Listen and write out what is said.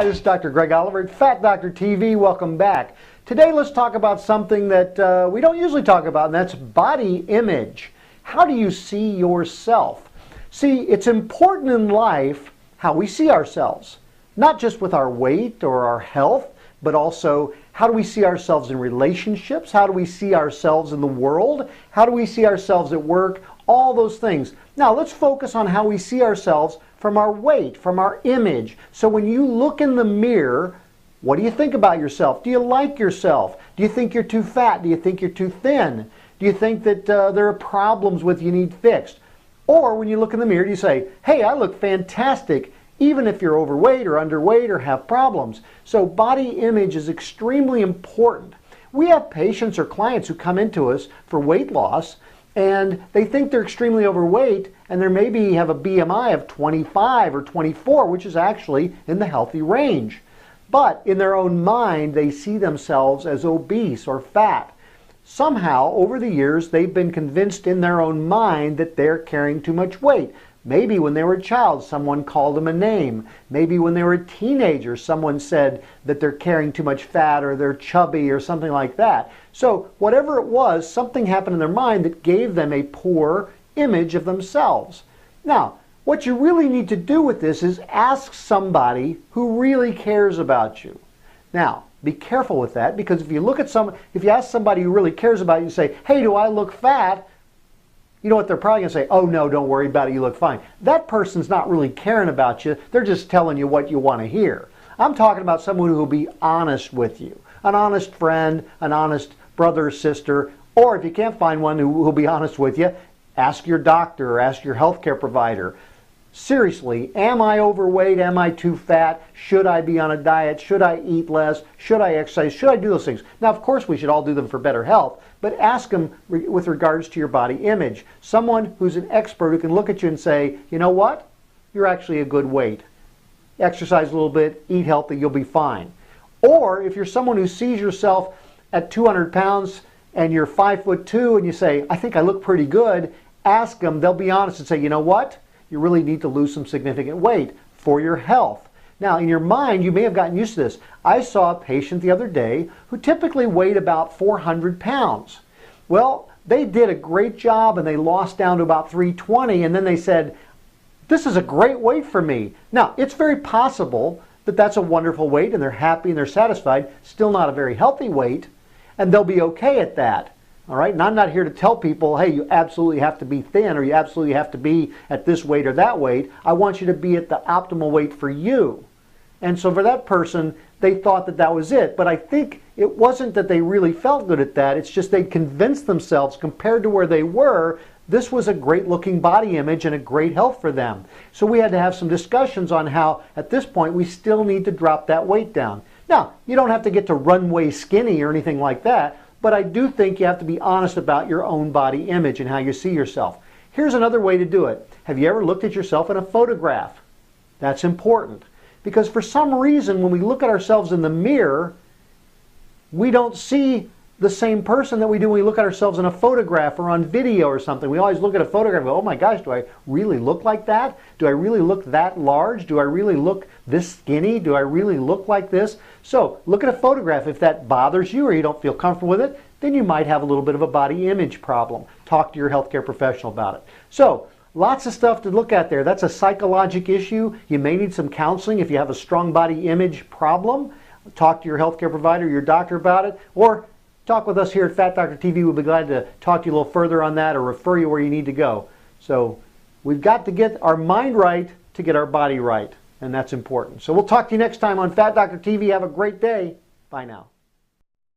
Hi, this is Dr. Greg Oliver at Fat Doctor TV. Welcome back. Today let's talk about something that we don't usually talk about, and that's body image. How do you see yourself? See, it's important in life how we see ourselves, not just with our weight or our health, but also how do we see ourselves in relationships? How do we see ourselves in the world? How do we see ourselves at work? All those things. Now let's focus on how we see ourselves from our weight, from our image. So when you look in the mirror, what do you think about yourself? Do you like yourself? Do you think you're too fat? Do you think you're too thin? Do you think that there are problems with you need fixed? Or when you look in the mirror, do you say, hey, I look fantastic, even if you're overweight or underweight or have problems? So body image is extremely important. We have patients or clients who come into us for weight loss, and they think they're extremely overweight, and they maybe have a BMI of 25 or 24, which is actually in the healthy range. But in their own mind, they see themselves as obese or fat. Somehow, over the years, they've been convinced in their own mind that they're carrying too much weight. Maybe when they were a child, someone called them a name. Maybe when they were a teenager, someone said that they're carrying too much fat or they're chubby or something like that. So whatever it was, something happened in their mind that gave them a poor image of themselves. Now, what you really need to do with this is ask somebody who really cares about you. Now, be careful with that, because if you ask somebody who really cares about you and say, hey, do I look fat? You know what they're probably going to say? Oh, no, don't worry about it, you look fine. That person's not really caring about you. They're just telling you what you want to hear. I'm talking about someone who will be honest with you. An honest friend, an honest brother or sister, or if you can't find one who will be honest with you, ask your doctor or ask your healthcare provider. Seriously, am I overweight? Am I too fat? Should I be on a diet? Should I eat less? Should I exercise? Should I do those things? Now, of course, we should all do them for better health, but ask them with regards to your body image. Someone who's an expert who can look at you and say, you know what? You're actually a good weight. Exercise a little bit, eat healthy, you'll be fine. Or if you're someone who sees yourself at 200 pounds and you're 5'2" and you say, I think I look pretty good, ask them, they'll be honest and say, you know what? You really need to lose some significant weight for your health. Now, in your mind, you may have gotten used to this. I saw a patient the other day who typically weighed about 400 pounds. Well, they did a great job and they lost down to about 320, and then they said, this is a great weight for me. Now, it's very possible that that's a wonderful weight and they're happy and they're satisfied, still not a very healthy weight, and they'll be okay at that. All right, and I'm not here to tell people, hey, you absolutely have to be thin or you absolutely have to be at this weight or that weight. I want you to be at the optimal weight for you. And so for that person, they thought that that was it. But I think it wasn't that they really felt good at that. It's just they'd convinced themselves, compared to where they were, this was a great looking body image and a great health for them. So we had to have some discussions on how, at this point, we still need to drop that weight down. Now, you don't have to get to runway skinny or anything like that, but I do think you have to be honest about your own body image and how you see yourself. Here's another way to do it. Have you ever looked at yourself in a photograph? That's important, because for some reason when we look at ourselves in the mirror, we don't see the same person that we do when we look at ourselves in a photograph or on video or something. We always look at a photograph and go, oh my gosh, do I really look like that? Do I really look that large? Do I really look this skinny? Do I really look like this? So look at a photograph. If that bothers you or you don't feel comfortable with it, then you might have a little bit of a body image problem. Talk to your healthcare professional about it. So lots of stuff to look at there. That's a psychological issue. You may need some counseling if you have a strong body image problem. Talk to your healthcare provider, your doctor about it, or talk with us here at Fat Doctor TV. We'll be glad to talk to you a little further on that or refer you where you need to go. So we've got to get our mind right to get our body right, and that's important. So we'll talk to you next time on Fat Doctor TV. Have a great day. Bye now.